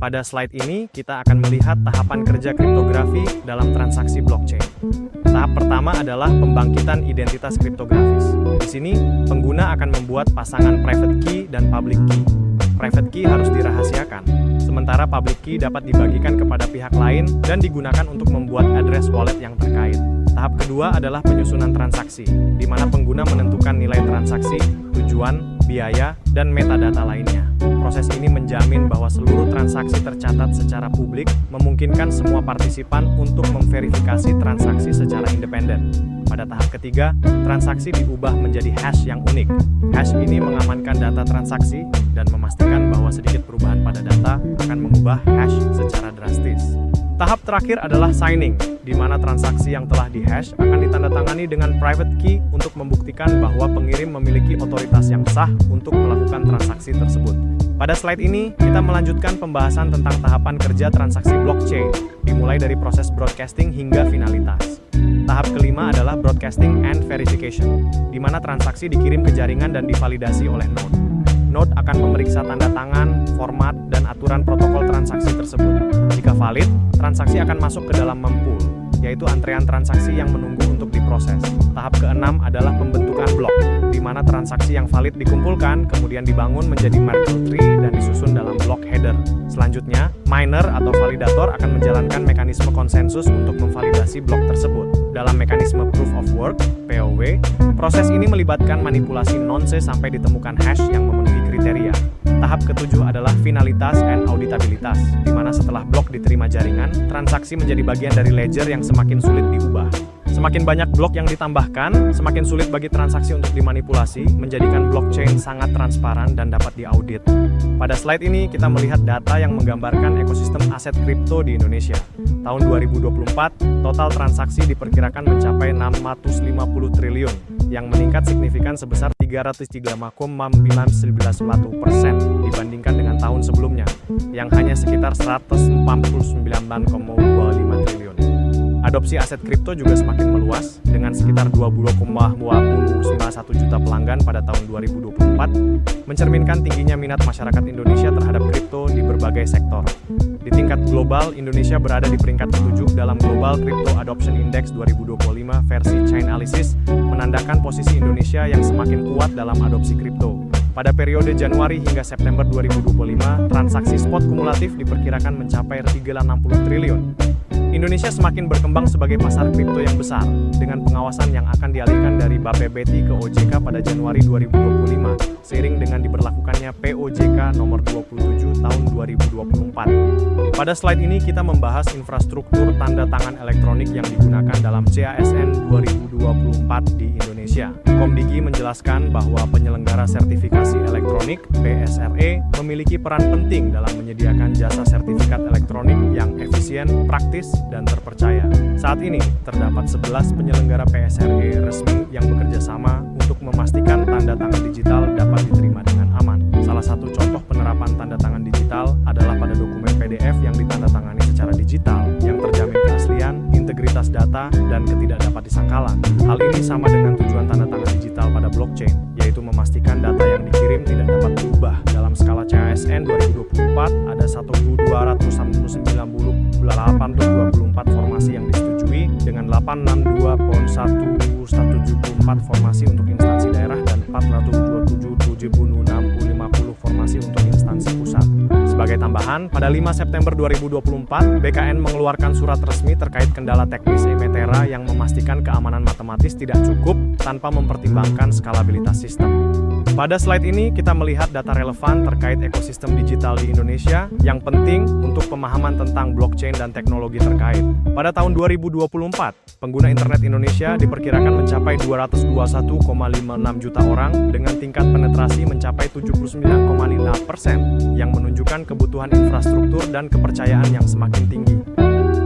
Pada slide ini, kita akan melihat tahapan kerja kriptografi dalam transaksi blockchain. Tahap pertama adalah pembangkitan identitas kriptografis. Di sini, pengguna akan membuat pasangan private key dan public key. Private key harus dirahasiakan, sementara public key dapat dibagikan kepada pihak lain dan digunakan untuk membuat address wallet yang terkait. Tahap kedua adalah penyusunan transaksi, di mana pengguna menentukan nilai transaksi, tujuan, biaya, dan metadata lainnya. Proses ini menjamin bahwa seluruh transaksi tercatat secara publik, memungkinkan semua partisipan untuk memverifikasi transaksi secara independen. Pada tahap ketiga, transaksi diubah menjadi hash yang unik. Hash ini mengamankan data transaksi dan memastikan bahwa sedikit perubahan pada data akan mengubah hash secara drastis. Tahap terakhir adalah signing, di mana transaksi yang telah di-hash akan ditandatangani dengan private key untuk membuktikan bahwa pengirim memiliki otoritas yang sah untuk melakukan transaksi tersebut. Pada slide ini, kita melanjutkan pembahasan tentang tahapan kerja transaksi blockchain, dimulai dari proses broadcasting hingga finalitas. Tahap kelima adalah broadcasting and verification, di mana transaksi dikirim ke jaringan dan divalidasi oleh node. Node akan memeriksa tanda tangan, format, dan aturan protokol transaksi tersebut. Jika valid, transaksi akan masuk ke dalam mempool, yaitu antrean transaksi yang menunggu untuk diproses. Tahap keenam adalah pembentukan blok, di mana transaksi yang valid dikumpulkan, kemudian dibangun menjadi Merkle tree dan disusun dalam blok header. Selanjutnya, miner atau validator akan menjalankan mekanisme konsensus untuk memvalidasi blok tersebut. Dalam mekanisme Proof of Work, POW, proses ini melibatkan manipulasi nonce sampai ditemukan hash yang memenuhi kriteria. Tahap ketujuh adalah finalitas and auditabilitas, di mana setelah blok diterima jaringan, transaksi menjadi bagian dari ledger yang semakin sulit diubah. Semakin banyak blok yang ditambahkan, semakin sulit bagi transaksi untuk dimanipulasi, menjadikan blockchain sangat transparan dan dapat diaudit. Pada slide ini, kita melihat data yang menggambarkan ekosistem aset kripto di Indonesia. Tahun 2024, total transaksi diperkirakan mencapai 650 triliun, yang meningkat signifikan sebesar 303,991% dibandingkan dengan tahun sebelumnya, yang hanya sekitar 149,25 triliun. Adopsi aset kripto juga semakin meluas, dengan sekitar 20,21 juta pelanggan pada tahun 2024, mencerminkan tingginya minat masyarakat Indonesia terhadap kripto di berbagai sektor. Di tingkat global, Indonesia berada di peringkat ke-7 dalam Global Crypto Adoption Index 2025 versi Chainalysis, menandakan posisi Indonesia yang semakin kuat dalam adopsi kripto. Pada periode Januari hingga September 2025, transaksi spot kumulatif diperkirakan mencapai 360 triliun. Indonesia semakin berkembang sebagai pasar kripto yang besar, dengan pengawasan yang akan dialihkan dari Bapepeti ke OJK pada Januari 2025, seiring dengan diberlakukannya POJK nomor 27 tahun 2024. Pada slide ini kita membahas infrastruktur tanda tangan elektronik yang digunakan dalam CASN 2024 di Indonesia. Komdigi menjelaskan bahwa penyelenggara sertifikasi elektronik (PSRE) memiliki peran penting dalam menyediakan jasa sertifikat elektronik yang efisien, praktis, dan terpercaya. Saat ini, terdapat 11 penyelenggara PSRE resmi yang bekerja sama untuk memastikan tanda tangan digital dapat diterima dengan aman. Salah satu contoh penerapan tanda tangan digital adalah pada dokumen PDF yang ditandatangani secara digital, yang terjamin keaslian, integritas data, dan ketidakdapat disangkalan. Hal ini sama dengan tujuan tanda tangan digital pada blockchain, yaitu memastikan data yang dikirim tidak dapat berubah. Dalam skala CASN 2024, ada 1.298 formasi yang disetujui, dengan 862.174 formasi untuk instansi daerah dan 427.750 formasi untuk instansi pusat. Sebagai tambahan, pada 5 September 2024, BKN mengeluarkan surat resmi terkait kendala teknis Emetera yang memastikan keamanan matematis tidak cukup tanpa mempertimbangkan skalabilitas sistem. Pada slide ini, kita melihat data relevan terkait ekosistem digital di Indonesia yang penting untuk pemahaman tentang blockchain dan teknologi terkait. Pada tahun 2024, pengguna internet Indonesia diperkirakan mencapai 221,56 juta orang dengan tingkat penetrasi mencapai 79,5%, yang menunjukkan kebutuhan infrastruktur dan kepercayaan yang semakin tinggi.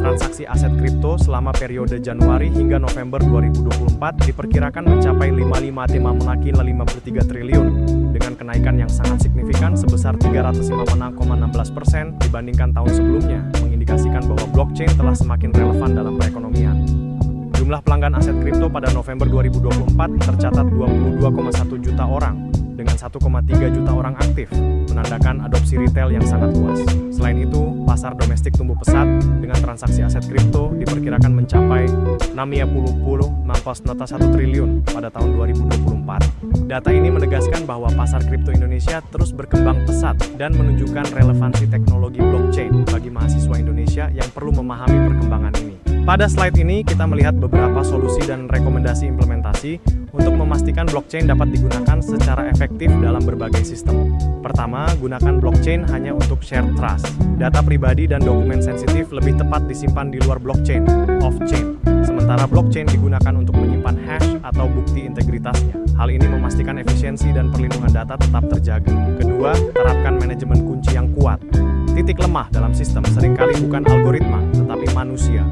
Transaksi aset kripto selama periode Januari hingga November 2024 diperkirakan mencapai 55,53 triliun, dengan kenaikan yang sangat signifikan sebesar 356,16% dibandingkan tahun sebelumnya, mengindikasikan bahwa blockchain telah semakin relevan dalam perekonomian. Jumlah pelanggan aset kripto pada November 2024 tercatat 22,1 juta orang, dengan 1,3 juta orang aktif, menandakan adopsi retail yang sangat luas. Selain itu, pasar domestik tumbuh pesat, dengan transaksi aset kripto diperkirakan mencapai 60,1 triliun pada tahun 2024. Data ini menegaskan bahwa pasar kripto Indonesia terus berkembang pesat dan menunjukkan relevansi teknologi blockchain bagi mahasiswa Indonesia yang perlu memahami perkembangan ini. Pada slide ini, kita melihat beberapa solusi dan rekomendasi implementasi untuk memastikan blockchain dapat digunakan secara efektif dalam berbagai sistem. Pertama, gunakan blockchain hanya untuk share trust. Data pribadi dan dokumen sensitif lebih tepat disimpan di luar blockchain, off-chain. Sementara blockchain digunakan untuk menyimpan hash atau bukti integritasnya. Hal ini memastikan efisiensi dan perlindungan data tetap terjaga. Kedua, terapkan manajemen kunci yang kuat. Titik lemah dalam sistem seringkali bukan algoritma, tetapi manusia.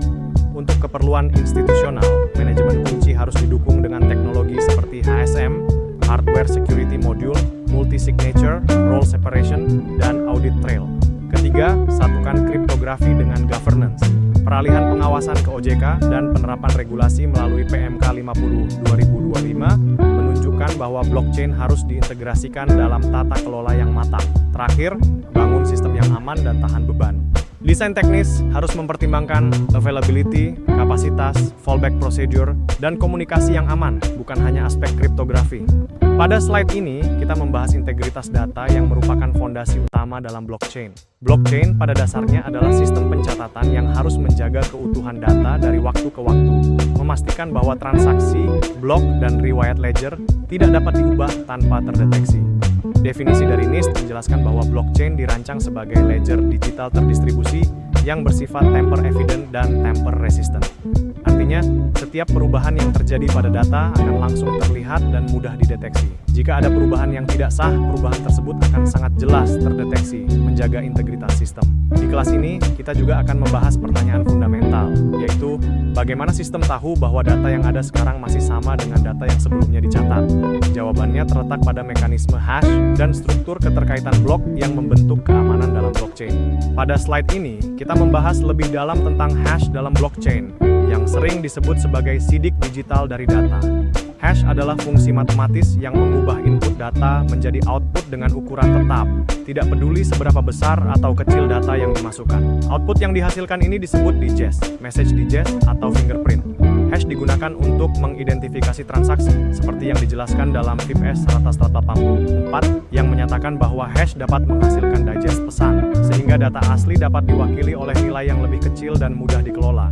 Untuk keperluan institusional, manajemen kunci harus didukung dengan teknologi seperti HSM, Hardware Security Module, Multi-Signature, Role Separation, dan Audit Trail. Ketiga, satukan kriptografi dengan governance. Peralihan pengawasan ke OJK dan penerapan regulasi melalui PMK 50/2025 menunjukkan bahwa blockchain harus diintegrasikan dalam tata kelola yang matang. Terakhir, bangun sistem yang aman dan tahan beban. Desain teknis harus mempertimbangkan availability, kapasitas, fallback procedure, dan komunikasi yang aman, bukan hanya aspek kriptografi. Pada slide ini, kita membahas integritas data yang merupakan fondasi utama dalam blockchain. Blockchain pada dasarnya adalah sistem pencatatan yang harus menjaga keutuhan data dari waktu ke waktu, memastikan bahwa transaksi, blok, dan riwayat ledger tidak dapat diubah tanpa terdeteksi. Definisi dari NIST menjelaskan bahwa blockchain dirancang sebagai ledger digital terdistribusi yang bersifat tamper evident dan tamper resistant. Artinya, setiap perubahan yang terjadi pada data akan langsung terlihat dan mudah dideteksi. Jika ada perubahan yang tidak sah, perubahan tersebut akan sangat jelas terdeteksi, menjaga integritas sistem. Di kelas ini, kita juga akan membahas pertanyaan fundamental, yaitu bagaimana sistem tahu bahwa data yang ada sekarang masih sama dengan data yang sebelumnya dicatat. Jawabannya terletak pada mekanisme hash dan struktur keterkaitan blok yang membentuk keamanan dalam blockchain. Pada slide ini, kita membahas lebih dalam tentang hash dalam blockchain, yang sering disebut sebagai sidik digital dari data. Hash adalah fungsi matematis yang mengubah input data menjadi output dengan ukuran tetap, tidak peduli seberapa besar atau kecil data yang dimasukkan. Output yang dihasilkan ini disebut digest, message digest, atau fingerprint. Hash digunakan untuk mengidentifikasi transaksi, seperti yang dijelaskan dalam FIPS 184 yang menyatakan bahwa hash dapat menghasilkan digest pesan, sehingga data asli dapat diwakili oleh nilai yang lebih kecil dan mudah dikelola.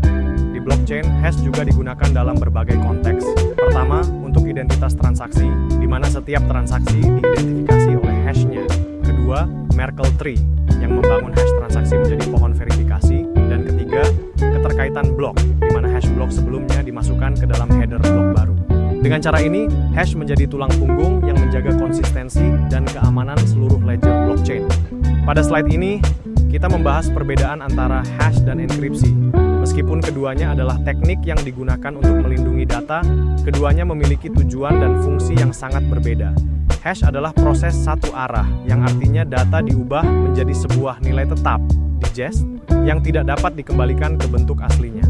Di blockchain, hash juga digunakan dalam berbagai konteks. Pertama, untuk identitas transaksi, di mana setiap transaksi diidentifikasi oleh hashnya. Kedua, Merkle tree, yang membangun hash transaksi menjadi pohon verifikasi. Dan ketiga, keterkaitan blok, di mana hash blok sebelumnya dimasukkan ke dalam header blok baru. Dengan cara ini, hash menjadi tulang punggung yang menjaga konsistensi dan keamanan seluruh ledger blockchain. Pada slide ini, kita membahas perbedaan antara hash dan enkripsi. Meskipun keduanya adalah teknik yang digunakan untuk melindungi data, keduanya memiliki tujuan dan fungsi yang sangat berbeda. Hash adalah proses satu arah, yang artinya data diubah menjadi sebuah nilai tetap, digest, yang tidak dapat dikembalikan ke bentuk aslinya.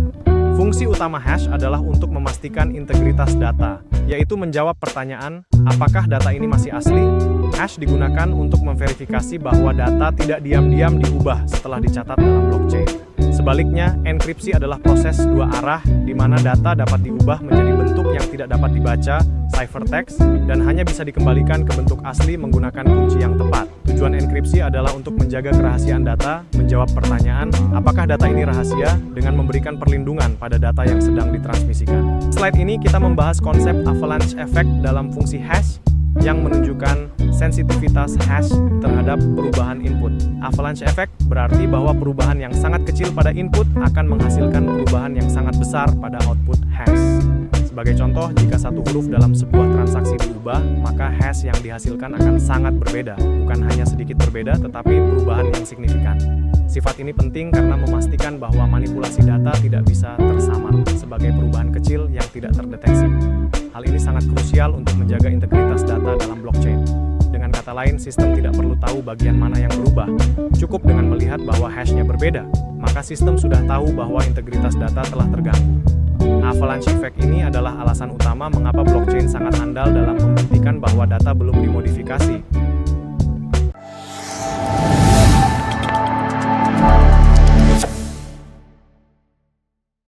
Fungsi utama hash adalah untuk memastikan integritas data, yaitu menjawab pertanyaan, apakah data ini masih asli? Hash digunakan untuk memverifikasi bahwa data tidak diam-diam diubah setelah dicatat dalam blockchain. Sebaliknya, enkripsi adalah proses dua arah di mana data dapat diubah menjadi bentuk yang tidak dapat dibaca, ciphertext, dan hanya bisa dikembalikan ke bentuk asli menggunakan kunci yang tepat. Tujuan enkripsi adalah untuk menjaga kerahasiaan data, menjawab pertanyaan, apakah data ini rahasia, dengan memberikan perlindungan pada data yang sedang ditransmisikan. Slide ini kita membahas konsep avalanche effect dalam fungsi hash, yang menunjukkan sensitivitas hash terhadap perubahan input. Avalanche effect berarti bahwa perubahan yang sangat kecil pada input akan menghasilkan perubahan yang sangat besar pada output hash. Sebagai contoh, jika satu huruf dalam sebuah transaksi diubah, maka hash yang dihasilkan akan sangat berbeda. Bukan hanya sedikit berbeda, tetapi perubahan yang signifikan. Sifat ini penting karena memastikan bahwa manipulasi data tidak bisa tersamar sebagai perubahan kecil yang tidak terdeteksi. Hal ini sangat krusial untuk menjaga integritas data dalam blockchain. Dengan kata lain, sistem tidak perlu tahu bagian mana yang berubah. Cukup dengan melihat bahwa hashnya berbeda, maka sistem sudah tahu bahwa integritas data telah terganggu. Avalanche effect ini adalah alasan utama mengapa blockchain sangat andal dalam membuktikan bahwa data belum dimodifikasi.